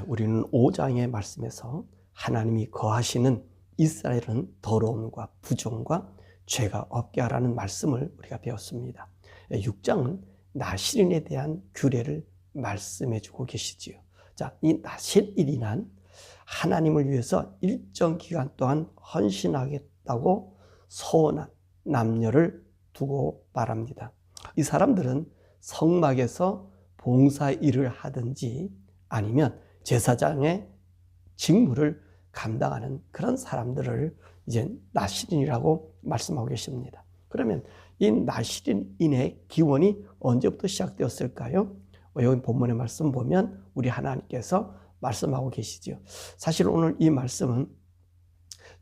우리는 5장의 말씀에서 하나님이 거하시는 이스라엘은 더러움과 부정과 죄가 없게 하라는 말씀을 우리가 배웠습니다. 6장은 나실인에 대한 규례를 말씀해 주고 계시지요. 자, 이 나실인이란 하나님을 위해서 일정 기간 동안 헌신하겠다고 서원한 남녀를 두고 말합니다. 이 사람들은 성막에서 봉사 일을 하든지 아니면 제사장의 직무를 감당하는 그런 사람들을 이제 나실인이라고 말씀하고 계십니다. 그러면 이 나실인의 기원이 언제부터 시작되었을까요? 여기 본문의 말씀 보면 우리 하나님께서 말씀하고 계시죠. 사실 오늘 이 말씀은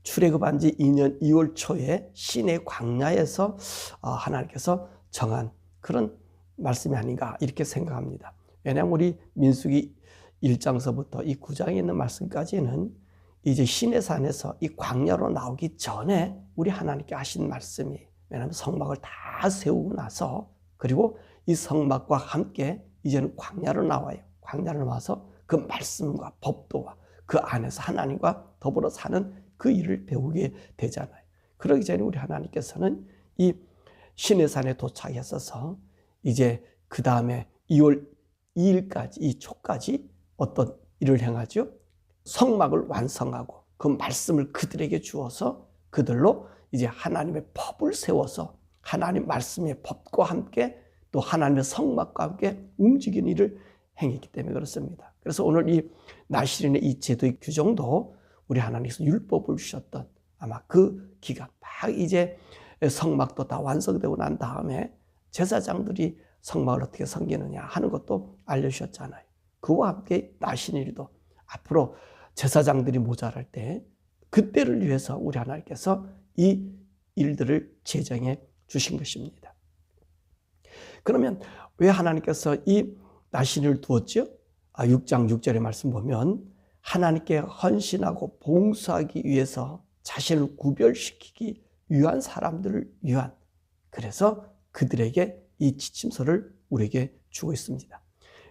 출애굽한 지 2년 2월 초에 시내 광야에서 하나님께서 정한 그런 말씀이 아닌가 이렇게 생각합니다. 왜냐하면 우리 민수기 1장서부터 이 9장에 있는 말씀까지는 이제 시내산에서 이 광야로 나오기 전에 우리 하나님께 하신 말씀이, 왜냐하면 성막을 다 세우고 나서 그리고 이 성막과 함께 이제는 광야로 나와요. 광야로 나와서 그 말씀과 법도와 그 안에서 하나님과 더불어 사는 그 일을 배우게 되잖아요. 그러기 전에 우리 하나님께서는 이 시내산에 도착했어서 이제 그 다음에 2월 2일까지 이 초까지 어떤 일을 행하죠? 성막을 완성하고 그 말씀을 그들에게 주어서 그들로 이제 하나님의 법을 세워서 하나님 말씀의 법과 함께 또 하나님의 성막과 함께 움직이는 일을 행했기 때문에 그렇습니다. 그래서 오늘 이 나실인의 이 제도의 규정도 우리 하나님께서 율법을 주셨던 아마 그 기간, 막 이제 성막도 다 완성되고 난 다음에 제사장들이 성막을 어떻게 섬기느냐 하는 것도 알려주셨잖아요. 그와 함께 나실인일도 앞으로 제사장들이 모자랄 때 그때를 위해서 우리 하나님께서 이 일들을 제정해 주신 것입니다. 그러면 왜 하나님께서 이 나실인을 두었죠? 6장 6절의 말씀 보면 하나님께 헌신하고 봉사하기 위해서 자신을 구별시키기 위한 사람들을 위한, 그래서 그들에게 이 지침서를 우리에게 주고 있습니다.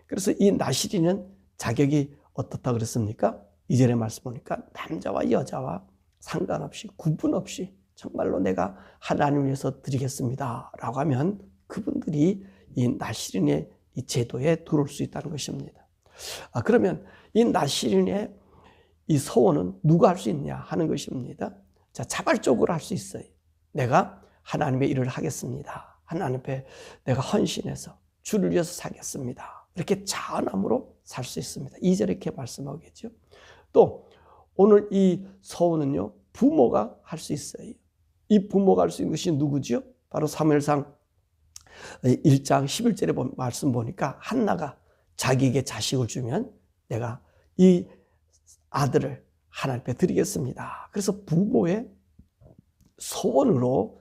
그래서 이 나실인은 자격이 어떻다 그랬습니까? 2절의 말씀 보니까 남자와 여자와 상관없이 구분 없이 정말로 내가 하나님을 위해서 드리겠습니다 라고 하면 그분들이 이 나실인의 이 제도에 들어올 수 있다는 것입니다. 그러면 이 나실인의 이 서원은 누가 할 수 있냐 하는 것입니다. 자, 자발적으로 할 수 있어요. 내가 하나님의 일을 하겠습니다. 하나님 앞에 내가 헌신해서 주를 위해서 살겠습니다. 이렇게 자원함으로 살 수 있습니다. 2절에 이렇게 말씀하겠죠. 또 오늘 이 서원은요, 부모가 할 수 있어요. 이 부모가 할 수 있는 것이 누구죠? 바로 사무엘상 1장 11절에 말씀 보니까 한나가 자기에게 자식을 주면 내가 이 아들을 하나님 앞에 드리겠습니다. 그래서 부모의 소원으로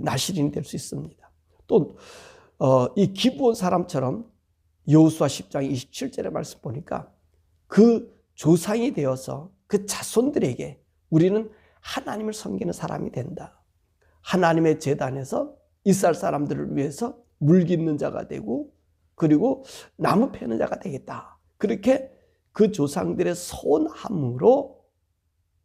나실인이 될 수 있습니다. 또 이 기브온 사람처럼 여호수아 10장 27절의 말씀 보니까 그 조상이 되어서 그 자손들에게 우리는 하나님을 섬기는 사람이 된다. 하나님의 제단에서 이스라엘 사람들을 위해서 물 깃는 자가 되고 그리고 나무 패는 자가 되겠다. 그렇게 그 조상들의 소원함으로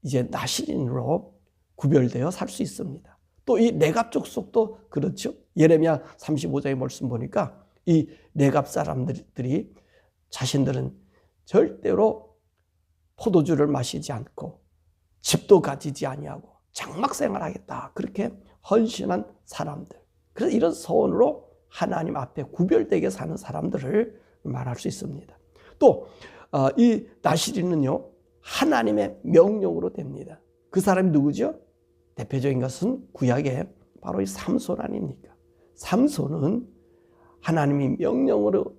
이제 나실인으로 구별되어 살 수 있습니다. 또 이 레갑 족속도 그렇죠. 예레미야 35장의 말씀 보니까 이 레갑 사람들이 자신들은 절대로 포도주를 마시지 않고 집도 가지지 아니하고 장막 생활하겠다. 그렇게 헌신한 사람들. 그래서 이런 소원으로 하나님 앞에 구별되게 사는 사람들을 말할 수 있습니다. 또 이 나실인은요, 하나님의 명령으로 됩니다. 그 사람이 누구죠? 대표적인 것은 구약에 바로 이 삼손 아닙니까? 삼손은 하나님이 명령으로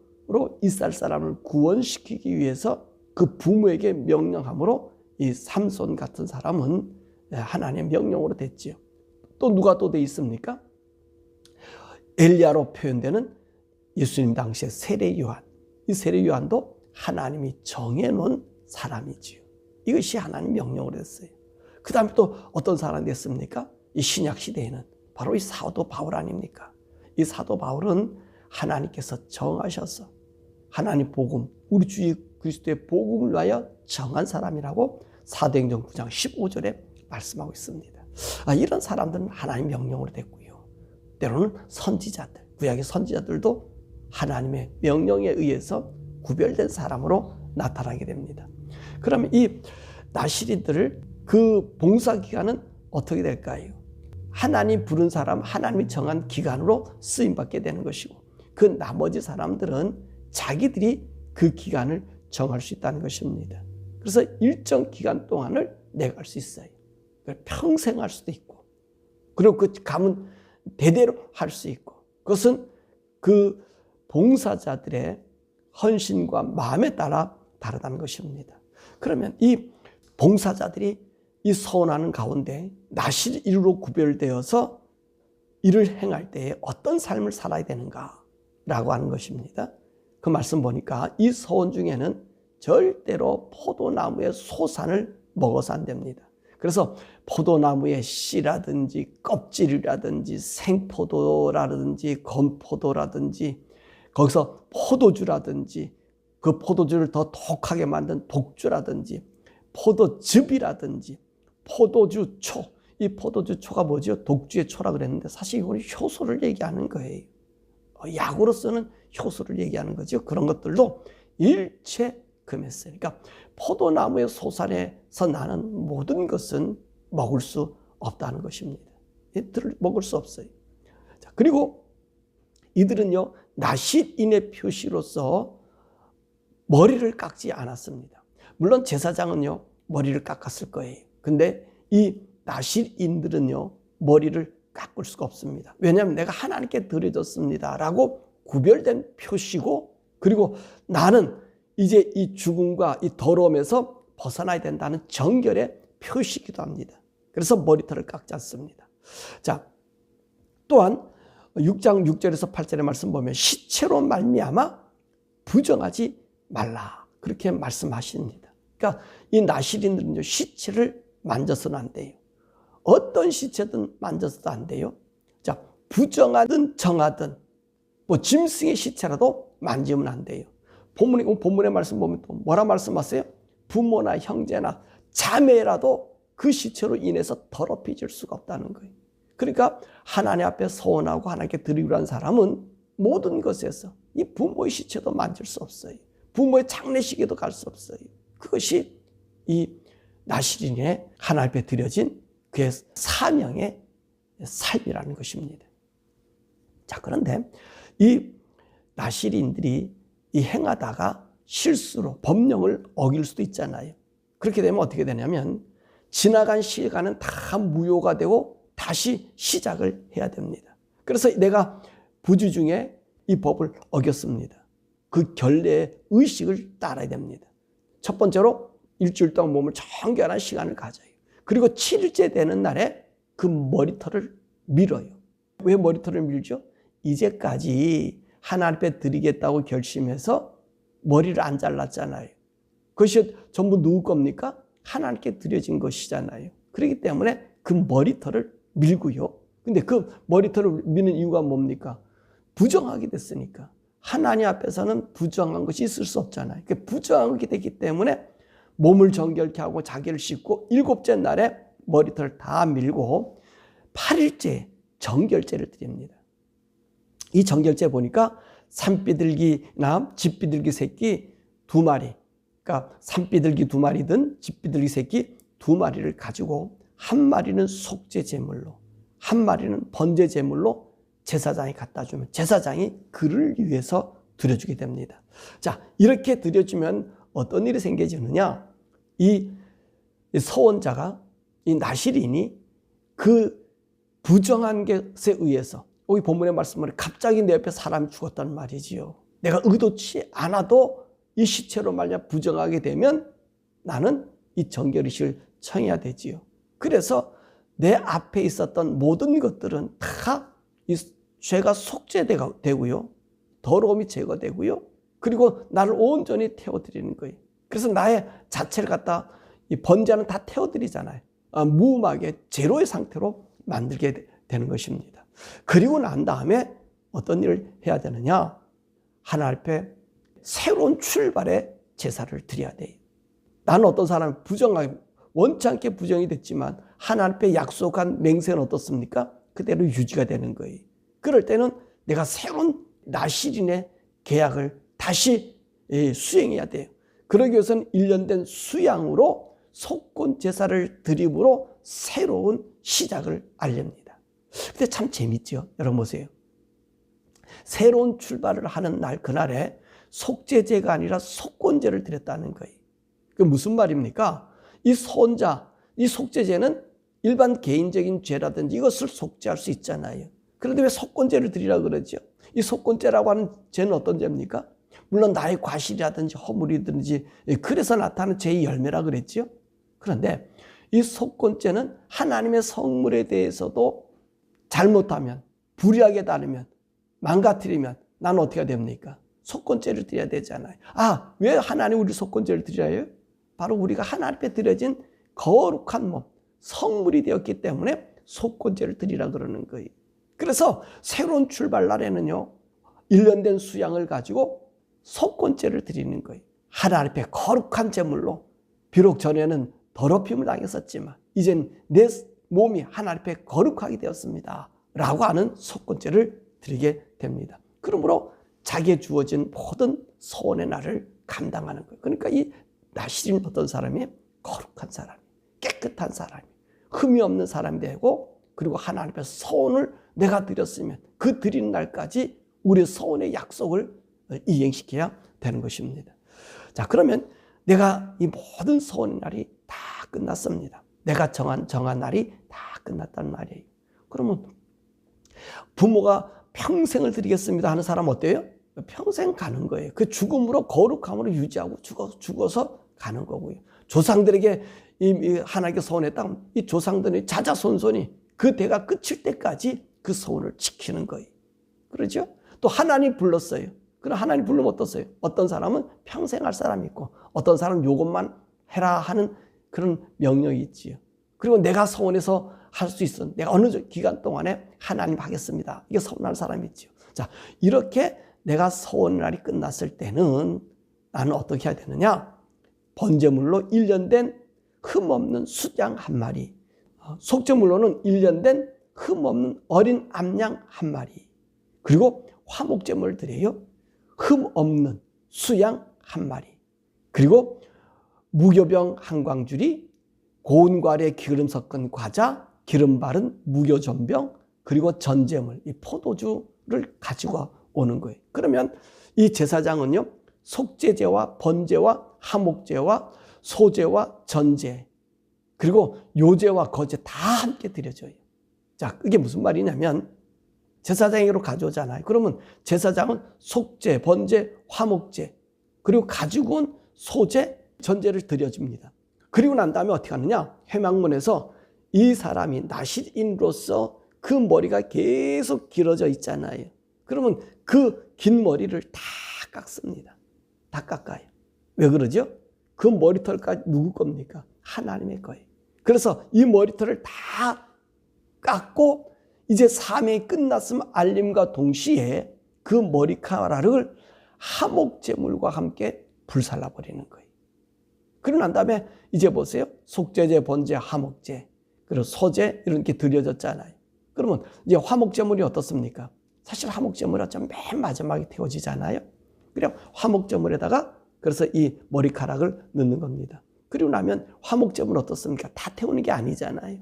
이스라엘 사람을 구원시키기 위해서 그 부모에게 명령함으로 이 삼손 같은 사람은 하나님의 명령으로 됐지요. 또 누가 또 돼 있습니까? 엘리야로 표현되는 예수님 당시의 세례 요한. 이 세례 요한도 하나님이 정해놓은 사람이지요. 이것이 하나님 명령으로 됐어요. 그 다음에 또 어떤 사람이 됐습니까? 이 신약 시대에는 바로 이 사도 바울 아닙니까? 이 사도 바울은 하나님께서 정하셔서 하나님 복음, 우리 주 그리스도의 복음을 위하여 정한 사람이라고 사도행전 9장 15절에 말씀하고 있습니다. 이런 사람들은 하나님 명령으로 됐고요. 때로는 선지자들, 구약의 선지자들도 하나님의 명령에 의해서 구별된 사람으로 나타나게 됩니다. 그러면 이 나실인들을 그 봉사기간은 어떻게 될까요? 하나님 부른 사람, 하나님이 정한 기간으로 쓰임받게 되는 것이고, 그 나머지 사람들은 자기들이 그 기간을 정할 수 있다는 것입니다. 그래서 일정 기간 동안을 내가 할 수 있어요. 평생 할 수도 있고, 그리고 그 감은 대대로 할 수 있고, 그것은 그 봉사자들의 헌신과 마음에 따라 다르다는 것입니다. 그러면 이 봉사자들이 이 서원하는 가운데 나실인으로 구별되어서 이를 행할 때에 어떤 삶을 살아야 되는가라고 하는 것입니다. 그 말씀 보니까 이 서원 중에는 절대로 포도나무의 소산을 먹어서 안 됩니다. 그래서 포도나무의 씨라든지 껍질이라든지 생포도라든지 건포도라든지 거기서 포도주라든지 그 포도주를 더 독하게 만든 독주라든지 포도즙이라든지 포도주 초, 이 포도주 초가 뭐죠? 독주의 초라 그랬는데 사실 이건 효소를 얘기하는 거예요. 약으로 쓰는 효소를 얘기하는 거죠. 그런 것들도 일체 금했어요. 그러니까 포도나무의 소산에서 나는 모든 것은 먹을 수 없다는 것입니다. 이들을 먹을 수 없어요. 자, 그리고 이들은요, 나실인의 표시로서 머리를 깎지 않았습니다. 물론 제사장은요, 머리를 깎았을 거예요. 근데 이 나실인들은요, 머리를 깎을 수가 없습니다. 왜냐하면 내가 하나님께 드려졌습니다 라고 구별된 표시고, 그리고 나는 이제 이 죽음과 이 더러움에서 벗어나야 된다는 정결의 표시이기도 합니다. 그래서 머리털을 깎지 않습니다. 자, 또한 6장 6절에서 8절의 말씀 보면 시체로 말미암아 부정하지 말라, 그렇게 말씀하십니다. 그러니까 이 나실인들은요, 시체를 만져서는 안 돼요. 어떤 시체든 만져서도 안 돼요. 자, 부정하든 정하든 뭐 짐승의 시체라도 만지면 안 돼요. 본문의 말씀 보면 또 뭐라 말씀하세요? 부모나 형제나 자매라도 그 시체로 인해서 더럽혀질 수가 없다는 거예요. 그러니까 하나님 앞에 서원하고 하나님께 드리기로 한 사람은 모든 것에서 이 부모의 시체도 만질 수 없어요. 부모의 장례식에도 갈 수 없어요. 그것이 이 나실인의 하나님 앞에 드려진 그의 사명의 삶이라는 것입니다. 자, 그런데 이 나실인들이 이 행하다가 실수로 법령을 어길 수도 있잖아요. 그렇게 되면 어떻게 되냐면 지나간 시간은 다 무효가 되고 다시 시작을 해야 됩니다. 그래서 내가 부주 중에 이 법을 어겼습니다. 그 결례의 의식을 따라야 됩니다. 첫 번째로 일주일 동안 몸을 정결한 시간을 가져요. 그리고 7일째 되는 날에 그 머리털을 밀어요. 왜 머리털을 밀죠? 이제까지 하나님 앞에 드리겠다고 결심해서 머리를 안 잘랐잖아요. 그것이 전부 누구 겁니까? 하나님께 드려진 것이잖아요. 그렇기 때문에 그 머리털을 밀고요. 근데 그 머리털을 미는 이유가 뭡니까? 부정하게 됐으니까. 하나님 앞에서는 부정한 것이 있을 수 없잖아요. 부정하게 됐기 때문에 몸을 정결케 하고 자기를 씻고 7째 날에 머리털을 다 밀고 8일째 정결제를 드립니다. 이 정결제 보니까 산비둘기나 집비둘기 새끼 2마리, 그러니까 산비둘기 2마리든 집비둘기 새끼 2마리를 가지고 1마리는 속죄 제물로, 1마리는 번제 제물로 제사장이 갖다 주면 제사장이 그를 위해서 드려주게 됩니다. 자, 이렇게 드려주면 어떤 일이 생겨지느냐? 이 서원자가, 이 나실인이 그 부정한 것에 의해서, 여기 본문의 말씀은 갑자기 내 옆에 사람이 죽었다는 말이지요. 내가 의도치 않아도 이 시체로 말미암아 부정하게 되면 나는 이 정결의식을 청해야 되지요. 그래서 내 앞에 있었던 모든 것들은 다 이 죄가 속죄되고요, 더러움이 제거되고요, 그리고 나를 온전히 태워드리는 거예요. 그래서 나의 자체를 갖다 이 번제는 다 태워드리잖아요. 무음하게 제로의 상태로 만들게 되는 것입니다. 그리고 난 다음에 어떤 일을 해야 되느냐? 하나님 앞에 새로운 출발의 제사를 드려야 돼요. 나는 어떤 사람이 부정하게 원치 않게 부정이 됐지만 하나님 앞에 약속한 맹세는 어떻습니까? 그대로 유지가 되는 거예요. 그럴 때는 내가 새로운 나실인의 계약을 다시 수행해야 돼요. 그러기 위해서는 1년 된 수양으로 속건 제사를 드림으로 새로운 시작을 알립니다. 근데 참 재밌죠? 여러분 보세요. 새로운 출발을 하는 날, 그날에 속죄제가 아니라 속건제를 드렸다는 거예요. 그게 무슨 말입니까? 이 소원자, 이 속죄제는 일반 개인적인 죄라든지 이것을 속죄할 수 있잖아요. 그런데 왜 속건제를 드리라고 그러죠? 이 속건제라고 하는 죄는 어떤 죄입니까? 물론 나의 과실이라든지 허물이든지 그래서 나타나는 죄의 열매라 그랬죠. 그런데 이 속건제는 하나님의 성물에 대해서도 잘못하면, 불의하게 다르면, 망가뜨리면 나는 어떻게 됩니까? 속건제를 드려야 되잖아요. 아, 왜 하나님 우리 속건제를 드려야 해요? 바로 우리가 하나님 앞에 드려진 거룩한 몸, 성물이 되었기 때문에 속건제를 드리라 그러는 거예요. 그래서 새로운 출발날에는요, 1년 된 수양을 가지고 속건제를 드리는 거예요. 하나님 앞에 거룩한 제물로, 비록 전에는 더럽힘을 당했었지만 이젠 내 몸이 하나님 앞에 거룩하게 되었습니다 라고 하는 속건제를 드리게 됩니다. 그러므로 자기에 주어진 모든 소원의 날을 감당하는 거예요. 그러니까 이 나실인 어떤 사람이 거룩한 사람이, 깨끗한 사람이, 흠이 없는 사람이 되고, 그리고 하나님 앞에서 소원을 내가 드렸으면 그 드리는 날까지 우리의 소원의 약속을 이행시켜야 되는 것입니다. 자, 그러면 내가 이 모든 소원의 날이 다 끝났습니다. 내가 정한 날이 다 끝났다는 말이에요. 그러면 부모가 평생을 드리겠습니다 하는 사람 어때요? 평생 가는 거예요. 그 죽음으로 거룩함으로 유지하고 죽어서 가는 거고요. 조상들에게 하나님께 소원했다면 이 조상들의 자자손손이 그 대가 끝일 때까지 그 소원을 지키는 거예요. 그렇죠? 또 하나님 불렀어요. 그럼 하나님 부르면 어떠세요? 어떤 사람은 평생 할 사람이 있고 어떤 사람은 요것만 해라 하는 그런 명령이 있지요. 그리고 내가 소원해서 할 수 있어. 내가 어느 기간 동안에 하나님 하겠습니다. 이게 소원할 사람이 있지요. 자, 이렇게 내가 소원날이 끝났을 때는 나는 어떻게 해야 되느냐? 번제물로 1년 된 흠없는 숫양 한 마리, 속죄물로는 1년 된 흠없는 어린 암양 한 마리, 그리고 화목제물을 드려요. 흠없는 수양 한 마리, 그리고 무교병 한 광주리, 고운 과일에 기름 섞은 과자, 기름 바른 무교전병, 그리고 전제물, 이 포도주를 가지고 오는 거예요. 그러면 이 제사장은요, 속죄제와 번제와 하목제와 소제와 전제, 그리고 요제와 거제 다 함께 드려져요. 자, 이게 무슨 말이냐면 제사장으로 가져오잖아요. 그러면 제사장은 속죄, 번제, 화목제, 그리고 가지고 온 소제, 전제를 드려줍니다. 그리고 난 다음에 어떻게 하느냐? 회막문에서 이 사람이 나실인으로서 그 머리가 계속 길어져 있잖아요. 그러면 그 긴 머리를 다 깎습니다. 다 깎아요. 왜 그러죠? 그 머리털까지 누구 겁니까? 하나님의 거예요. 그래서 이 머리털을 다 깎고 이제 사명이 끝났음 알림과 동시에 그 머리카락을 하목제물과 함께 불살라버리는 거예요. 그러고 난 다음에 이제 보세요. 속죄제, 번제, 하목제, 그리고 소제 이렇게 드려졌잖아요. 그러면 이제 화목제물이 어떻습니까? 사실 화목제물은 좀 맨 마지막에 태워지잖아요. 그럼 화목제물에다가 그래서 이 머리카락을 넣는 겁니다. 그리고 나면 화목제물은 어떻습니까? 다 태우는 게 아니잖아요.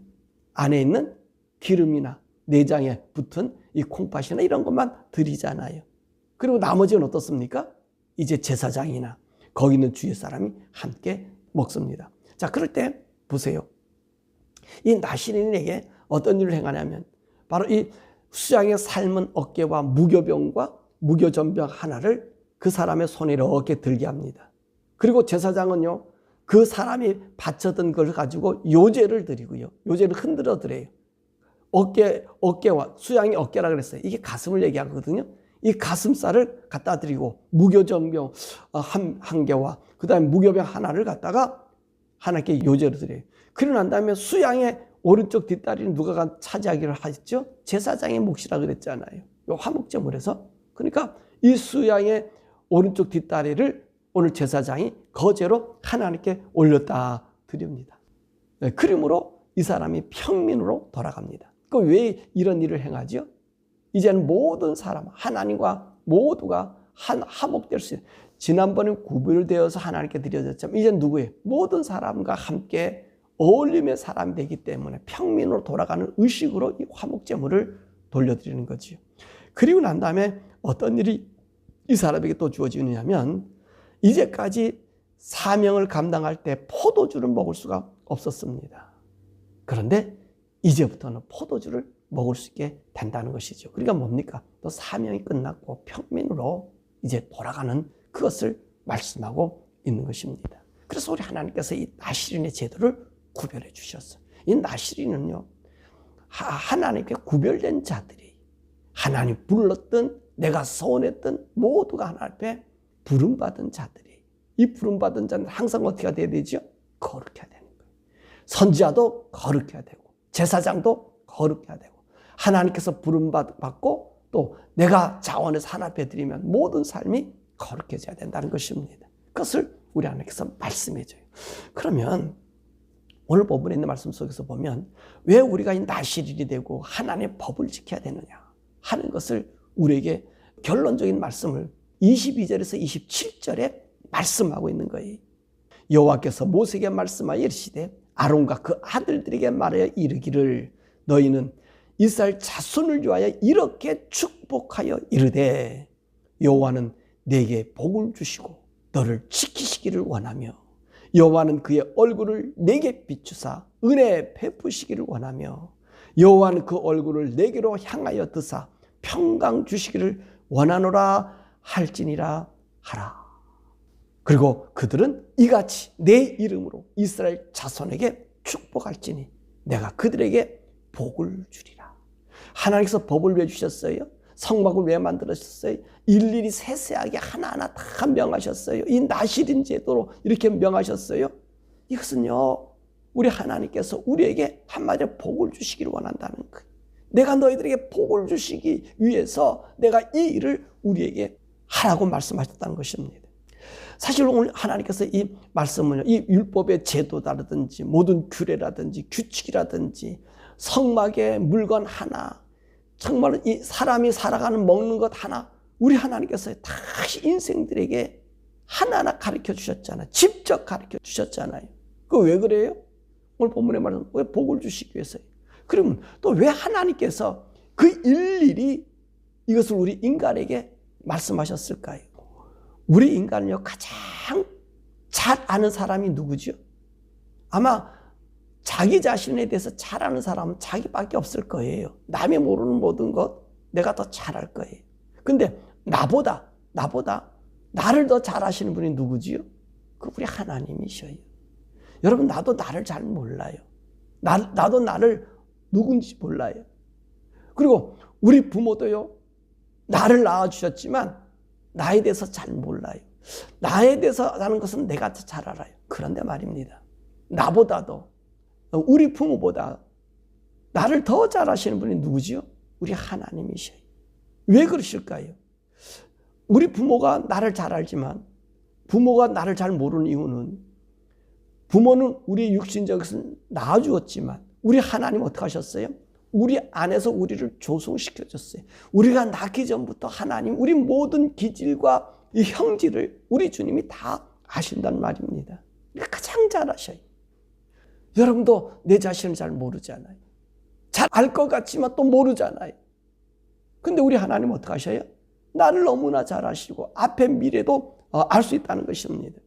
안에 있는 기름이나 내장에 붙은 이 콩팥이나 이런 것만 드리잖아요. 그리고 나머지는 어떻습니까? 이제 제사장이나 거기 있는 주위 사람이 함께 먹습니다. 자, 그럴 때 보세요. 이 나실인에게 어떤 일을 행하냐면 바로 이 수양의 삶은 어깨와 무교병과 무교전병 하나를 그 사람의 손에 이렇게 들게 합니다. 그리고 제사장은요, 그 사람이 바쳤던 걸 가지고 요제를 드리고요. 요제를 흔들어 드려요. 어깨와 수양의 어깨라 그랬어요. 이게 가슴을 얘기하거든요. 이 가슴살을 갖다 드리고 무교전병 한 개와 그 다음에 무교병 하나를 갖다가 하나님께 요제를 드려요. 그러고 난 다음에 수양의 오른쪽 뒷다리는 누가 차지하기를 하셨죠? 제사장의 몫이라 그랬잖아요. 화목제물에서. 그러니까 이 수양의 오른쪽 뒷다리를 오늘 제사장이 거제로 하나님께 올렸다 드립니다. 그러므로 이 사람이 평민으로 돌아갑니다. 왜 이런 일을 행하죠? 이제는 모든 사람, 하나님과 모두가 화목될 수 있어요. 지난번에 구별되어서 하나님께 드려졌지만 이제는 누구예요? 모든 사람과 함께 어울림의 사람이 되기 때문에 평민으로 돌아가는 의식으로 이 화목제물을 돌려드리는 거지요. 그리고 난 다음에 어떤 일이 이 사람에게 또 주어지느냐면, 이제까지 사명을 감당할 때 포도주를 먹을 수가 없었습니다. 그런데 이제부터는 포도주를 먹을 수 있게 된다는 것이죠. 그러니까 뭡니까? 또 사명이 끝났고 평민으로 이제 돌아가는 그것을 말씀하고 있는 것입니다. 그래서 우리 하나님께서 이 나시린의 제도를 구별해 주셨어요. 이 나시린은요, 하나님께 구별된 자들이, 하나님 불렀던, 내가 소원했던 모두가 하나님 앞에 부름받은 자들이, 이 부름받은 자는 항상 어떻게 돼야 되죠? 거룩해야 되는 거예요. 선지자도 거룩해야 되고 제사장도 거룩해야 되고, 하나님께서 부름받고 또 내가 자원해서 하나님 앞에 드리면 모든 삶이 거룩해져야 된다는 것입니다. 그것을 우리 하나님께서 말씀해 줘요. 그러면 오늘 본문에 있는 말씀 속에서 보면 왜 우리가 이 나시린이 되고 하나님의 법을 지켜야 되느냐 하는 것을 우리에게 결론적인 말씀을 22절에서 27절에 말씀하고 있는 거예요. 여호와께서 모세에게 말씀하여 이르시되 아론과 그 아들들에게 말하여 이르기를, 너희는 이스라엘 자손을 위하여 이렇게 축복하여 이르되, 여호와는 내게 복을 주시고 너를 지키시기를 원하며, 여호와는 그의 얼굴을 내게 비추사 은혜 베푸시기를 원하며, 여호와는 그 얼굴을 내게로 향하여 드사 평강 주시기를 원하노라 할지니라 하라. 그리고 그들은 이같이 내 이름으로 이스라엘 자손에게 축복할지니 내가 그들에게 복을 주리라. 하나님께서 법을 왜 주셨어요? 성막을 왜 만들으셨어요? 일일이 세세하게 하나하나 다 명하셨어요. 이 나시린 제도로 이렇게 명하셨어요. 이것은요, 우리 하나님께서 우리에게 한마디로 복을 주시기를 원한다는 거예요. 내가 너희들에게 복을 주시기 위해서 내가 이 일을 우리에게 하라고 말씀하셨다는 것입니다. 사실 오늘 하나님께서 이 말씀을요, 이 율법의 제도라든지 모든 규례라든지 규칙이라든지 성막의 물건 하나, 정말 이 사람이 살아가는 먹는 것 하나, 우리 하나님께서 다 인생들에게 하나하나 가르쳐 주셨잖아요. 직접 가르쳐 주셨잖아요. 그거 왜 그래요? 오늘 본문의 말은 왜 복을 주시기 위해서요? 그러면 또 왜 하나님께서 그 일일이 이것을 우리 인간에게 말씀하셨을까요? 우리 인간은요, 가장 잘 아는 사람이 누구죠? 아마 자기 자신에 대해서 잘 아는 사람은 자기밖에 없을 거예요. 남이 모르는 모든 것 내가 더 잘 알 거예요. 근데 나보다 나를 더 잘 아시는 분이 누구지요? 그 우리 하나님이셔요. 여러분, 나도 나를 잘 몰라요. 나도 나를 누군지 몰라요. 그리고 우리 부모도요, 나를 낳아주셨지만 나에 대해서 잘 몰라요. 나에 대해서 아는 것은 내가 잘 알아요. 그런데 말입니다, 나보다도, 우리 부모보다 나를 더 잘 아시는 분이 누구지요? 우리 하나님이셔요. 왜 그러실까요? 우리 부모가 나를 잘 알지만 부모가 나를 잘 모르는 이유는, 부모는 우리 육신적 것은 낳아주었지만 우리 하나님 어떻게 하셨어요? 우리 안에서 우리를 조성시켜줬어요. 우리가 낳기 전부터 하나님 우리 모든 기질과 이 형질을 우리 주님이 다 아신단 말입니다. 가장 잘 아셔요. 여러분도 내 자신을 잘 모르잖아요. 잘 알 것 같지만 또 모르잖아요. 근데 우리 하나님 어떻게 하셔요? 나를 너무나 잘 아시고 앞의 미래도 알 수 있다는 것입니다.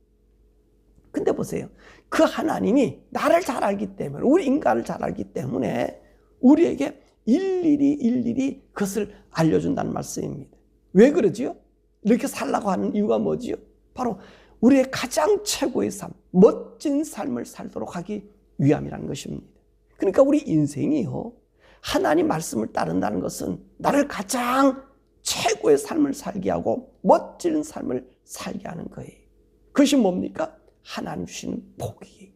근데 보세요, 그 하나님이 나를 잘 알기 때문에, 우리 인간을 잘 알기 때문에 우리에게 일일이 그것을 알려준다는 말씀입니다. 왜 그러지요? 이렇게 살라고 하는 이유가 뭐지요? 바로 우리의 가장 최고의 삶, 멋진 삶을 살도록 하기 위함이라는 것입니다. 그러니까 우리 인생이요, 하나님 말씀을 따른다는 것은 나를 가장 최고의 삶을 살게 하고 멋진 삶을 살게 하는 거예요. 그것이 뭡니까? 하나님 주시는 복이에요.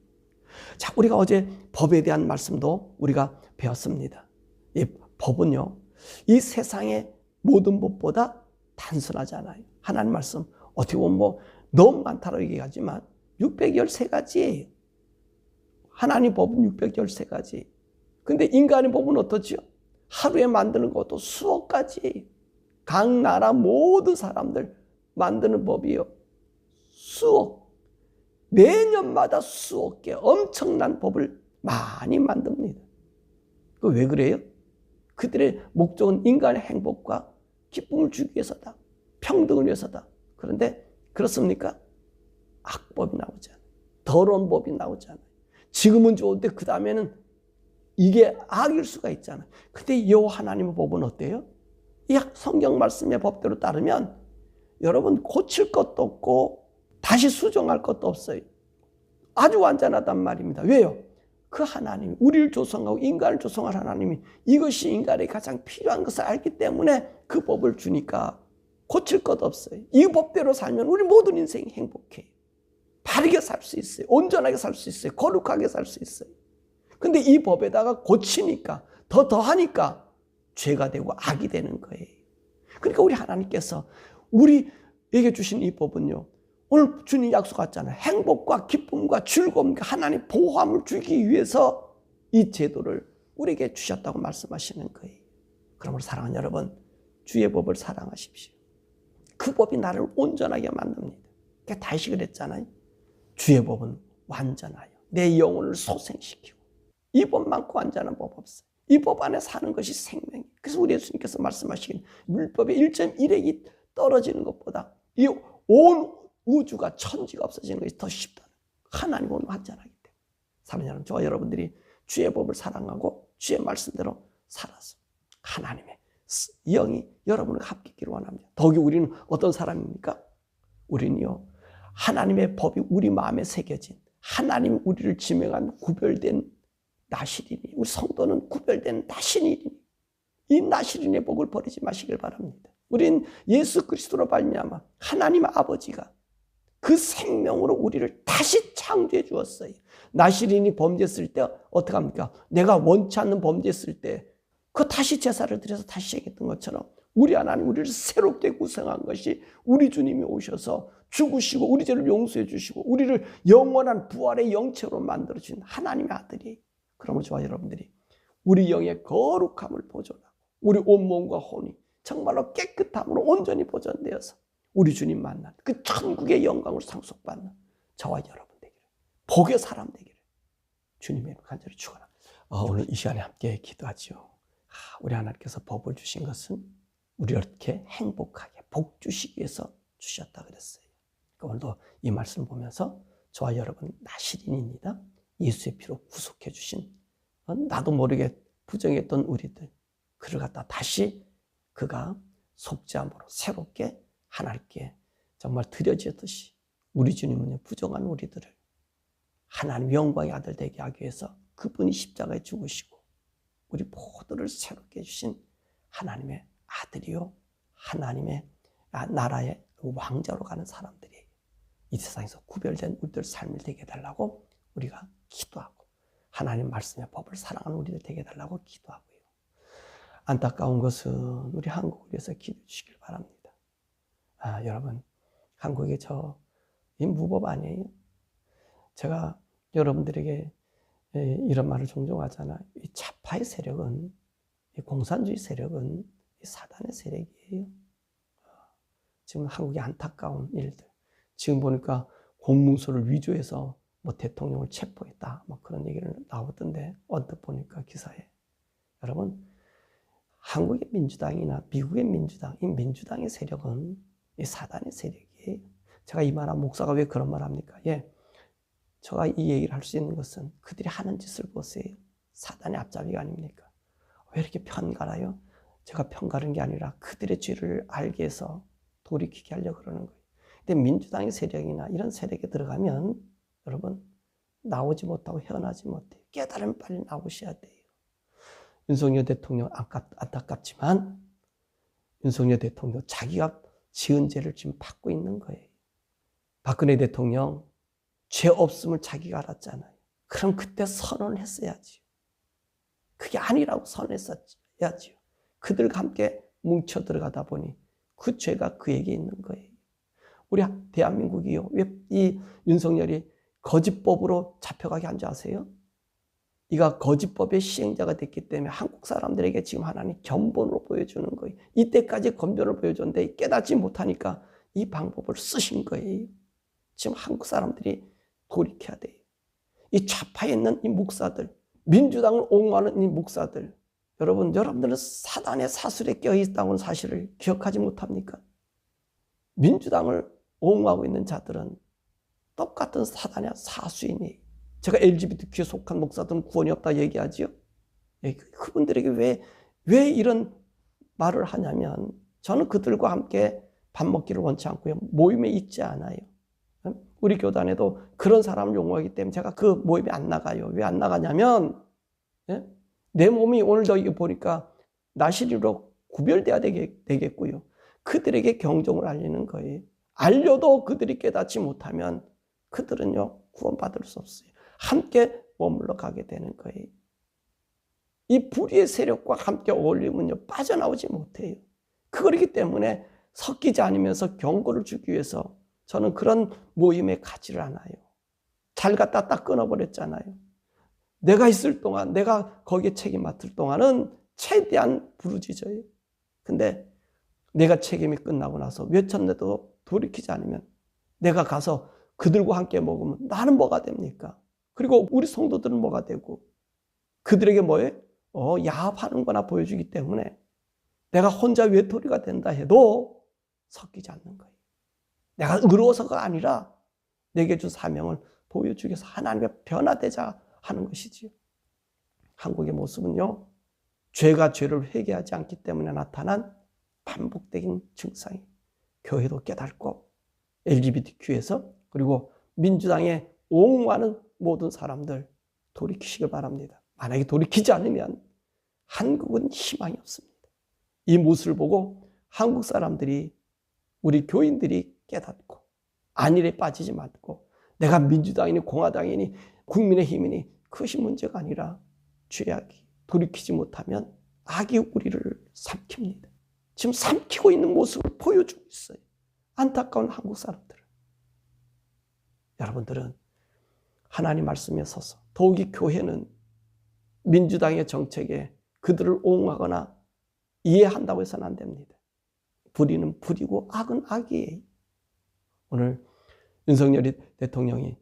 자, 우리가 어제 법에 대한 말씀도 우리가 배웠습니다. 이 법은요, 이 세상의 모든 법보다 단순하잖아요. 하나님 말씀 어떻게 보면 뭐 너무 많다고 얘기하지만 613가지. 하나님 법은 613가지. 근데 인간의 법은 어떠지요? 하루에 만드는 것도 수억 가지. 각 나라 모든 사람들 만드는 법이요. 수억. 매년마다 수억 개 엄청난 법을 많이 만듭니다. 그 왜 그래요? 그들의 목적은 인간의 행복과 기쁨을 주기 위해서다. 평등을 위해서다. 그런데 그렇습니까? 악법이 나오잖아요. 더러운 법이 나오잖아요. 지금은 좋은데 그 다음에는 이게 악일 수가 있잖아요. 근데 이 하나님의 법은 어때요? 이 성경 말씀의 법대로 따르면 여러분 고칠 것도 없고 다시 수정할 것도 없어요. 아주 완전하단 말입니다. 왜요? 그 하나님이 우리를 조성하고 인간을 조성할 하나님이 이것이 인간에게 가장 필요한 것을 알기 때문에 그 법을 주니까 고칠 것 없어요. 이 법대로 살면 우리 모든 인생이 행복해요. 바르게 살 수 있어요. 온전하게 살 수 있어요. 거룩하게 살 수 있어요. 근데 이 법에다가 고치니까 더하니까 죄가 되고 악이 되는 거예요. 그러니까 우리 하나님께서 우리에게 주신 이 법은요. 오늘 주님 약속했잖아요. 행복과 기쁨과 즐거움과 하나님 보호함을 주기 위해서 이 제도를 우리에게 주셨다고 말씀하시는 거예요. 그러므로 사랑하는 여러분, 주의 법을 사랑하십시오. 그 법이 나를 온전하게 만듭니다. 그러니까 다시 그랬잖아요. 주의 법은 완전하여 내 영혼을 소생시키고 이 법만큼 완전한 법 없어요. 이 법 안에 사는 것이 생명이에요. 그래서 우리 예수님께서 말씀하시긴 물법의 1.1핵이 떨어지는 것보다 이 온 우주가 천지가 없어지는 것이 더 쉽다는 하나님은 완전하기 때문에 사랑하는 여러분, 저와 여러분들이 주의 법을 사랑하고 주의 말씀대로 살아서 하나님의 영이 여러분을 합기기를 원합니다. 더욱이 우리는 어떤 사람입니까? 우리는요 하나님의 법이 우리 마음에 새겨진 하나님 우리를 지명한 구별된 나시린이 우리 성도는 구별된 나시린이 이 나시린의 복을 버리지 마시길 바랍니다. 우린 예수 그리스도로 말미암아 하나님 아버지가 그 생명으로 우리를 다시 창조해 주었어요. 나시린이 범죄했을 때 어떻게 합니까? 내가 원치 않는 범죄했을 때 그 다시 제사를 드려서 다시 시작했던 것처럼 우리 하나님 우리를 새롭게 구성한 것이 우리 주님이 오셔서 죽으시고 우리 죄를 용서해 주시고 우리를 영원한 부활의 영체로 만들어주신 하나님의 아들이에요. 그러므로 저와 여러분들이 우리 영의 거룩함을 보존하고 우리 온몸과 혼이 정말로 깨끗함으로 온전히 보존되어서 우리 주님 만난 그 천국의 영광을 상속받는 저와 여러분 되기를 복의 사람 되기를 주님의 이름으로 간절히 축원합니다. 오늘 이 시간에 함께 기도하지요. 우리 하나님께서 법을 주신 것은 우리를 이렇게 행복하게 복 주시기 위해서 주셨다 그랬어요. 오늘도 이 말씀 보면서 저와 여러분 나시린입니다. 예수의 피로 구속해 주신 나도 모르게 부정했던 우리들 그를 갖다 다시 그가 속죄함으로 새롭게 하나님께 정말 드려지듯이 우리 주님은 부정한 우리들을 하나님 영광의 아들 되게 하기 위해서 그분이 십자가에 죽으시고 우리 모두를 새롭게 해주신 하나님의 아들이요 하나님의 나라의 왕자로 가는 사람들이 이 세상에서 구별된 우리들 삶을 되게 해달라고 우리가 기도하고 하나님 말씀의 법을 사랑하는 우리들 되게 해달라고 기도하고요. 안타까운 것은 우리 한국을 위해서 기도해 주시길 바랍니다. 여러분 한국이 이 무법 아니에요? 제가 여러분들에게 이런 말을 종종 하잖아요. 이 좌파의 세력은 이 공산주의 세력은 이 사단의 세력이에요. 지금 한국의 안타까운 일들 지금 보니까 공문서를 위조해서 뭐 대통령을 체포했다 뭐 그런 얘기를 나오던데 언뜻 보니까 기사에 여러분 한국의 민주당이나 미국의 민주당 이 민주당의 세력은 이 사단의 세력이에요. 제가 이 말한 목사가 왜 그런 말 합니까? 제가 이 얘기를 할 수 있는 것은 그들이 하는 짓을 보세요. 사단의 앞잡이가 아닙니까? 왜 이렇게 편갈아요? 제가 편가른 게 아니라 그들의 죄를 알게 해서 돌이키게 하려고 그러는 거예요. 근데 민주당의 세력이나 이런 세력에 들어가면 여러분 나오지 못하고 헤어나지 못해요. 깨달으면 빨리 나오셔야 돼요. 윤석열 대통령 안타깝지만 윤석열 대통령 자기가 지은 죄를 지금 받고 있는 거예요. 박근혜 대통령 죄 없음을 자기가 알았잖아요. 그럼 그때 선언을 했어야지. 그게 아니라고 선언했어야지. 그들과 함께 뭉쳐 들어가다 보니 그 죄가 그에게 있는 거예요. 우리 대한민국이요. 왜 이 윤석열이 거짓법으로 잡혀가게 한 줄 아세요? 이가 거짓법의 시행자가 됐기 때문에 한국 사람들에게 지금 하나님 견본으로 보여주는 거예요. 이때까지 권변을 보여줬는데 깨닫지 못하니까 이 방법을 쓰신 거예요. 지금 한국 사람들이 돌이켜야 돼요. 이 좌파에 있는 이 목사들, 민주당을 옹호하는 이 목사들, 여러분들은 사단의 사슬에 껴있다는 사실을 기억하지 못합니까? 민주당을 옹호하고 있는 자들은 똑같은 사단의 사수인이에요. 제가 LGBTQ에 속한 목사들은 구원이 없다 얘기하지요. 그분들에게 왜 이런 말을 하냐면 저는 그들과 함께 밥 먹기를 원치 않고요. 모임에 있지 않아요. 우리 교단에도 그런 사람을 용어하기 때문에 제가 그 모임에 안 나가요. 왜 안 나가냐면 내 몸이 오늘도 이거 보니까 나시리로 구별돼야 되겠고요. 그들에게 경종을 알리는 거예요. 알려도 그들이 깨닫지 못하면 그들은요 구원받을 수 없어요. 함께 머물러 가게 되는 거예요. 이 불의의 세력과 함께 어울리면요 빠져나오지 못해요. 그렇기 때문에 섞이지 않으면서 경고를 주기 위해서 저는 그런 모임에 가지를 않아요. 잘 갖다 딱 끊어버렸잖아요. 내가 있을 동안, 내가 거기에 책임 맡을 동안은 최대한 부르짖어요. 근데 내가 책임이 끝나고 나서 외쳤는데도 돌이키지 않으면 내가 가서 그들과 함께 먹으면 나는 뭐가 됩니까? 그리고 우리 성도들은 뭐가 되고 그들에게 뭐예요? 야합하는 거나 보여주기 때문에 내가 혼자 외톨이가 된다 해도 섞이지 않는 거예요. 내가 의로워서가 아니라 내게 준 사명을 보여주기 위해서 하나님의 변화되자 하는 것이지요. 한국의 모습은요. 죄가 죄를 회개하지 않기 때문에 나타난 반복적인 증상이 교회도 깨닫고 LGBTQ에서 그리고 민주당에 옹호하는 모든 사람들 돌이키시길 바랍니다. 만약에 돌이키지 않으면 한국은 희망이 없습니다. 이 모습을 보고 한국 사람들이 우리 교인들이 깨닫고 안일에 빠지지 말고 내가 민주당이니 공화당이니 국민의힘이니 그것이 문제가 아니라 죄악이 돌이키지 못하면 악이 우리를 삼킵니다. 지금 삼키고 있는 모습을 보여주고 있어요. 안타까운 한국 사람들은. 여러분들은 하나님 말씀에 서서 더욱이 교회는 민주당의 정책에 그들을 옹호하거나 이해한다고 해서는 안 됩니다. 불의는 불이고 악은 악이에요. 오늘 윤석열 대통령이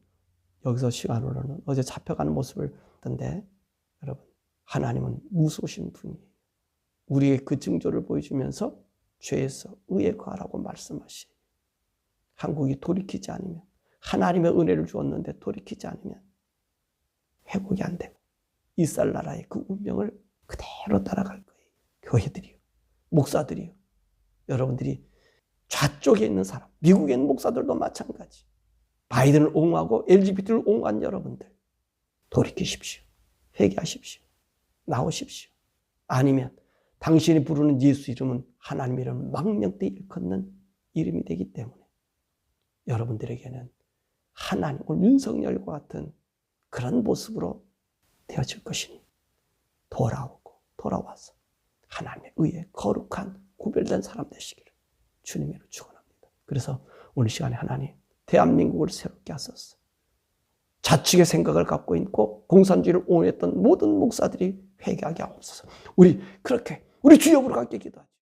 여기서 시간으로는 어제 잡혀가는 모습을 봤는데 여러분 하나님은 무서우신 분이에요. 우리의 그 징조를 보여주면서 죄에서 의에 거하라고 말씀하시에요. 한국이 돌이키지 않으면 하나님의 은혜를 주었는데 돌이키지 않으면 회복이 안 되고 이스라엘 나라의 그 운명을 그대로 따라갈 거예요. 교회들이요. 목사들이요. 여러분들이 좌쪽에 있는 사람, 미국에 있는 목사들도 마찬가지. 바이든을 옹호하고 LGBT를 옹호한 여러분들 돌이키십시오. 회개하십시오. 나오십시오. 아니면 당신이 부르는 예수 이름은 하나님 이름을 망령되이 일컫는 이름이 되기 때문에 여러분들에게는 하나님, 오늘 윤석열과 같은 그런 모습으로 되어질 것이니 돌아와서 하나님의 의에 거룩한 구별된 사람 되시기를 주님으로 축원합니다. 그래서 오늘 시간에 하나님 대한민국을 새롭게 하소서. 자축의 생각을 갖고 있고 공산주의를 옹호했던 모든 목사들이 회개하게 하옵소서. 우리 그렇게 우리 주역으로 함께 기도하죠.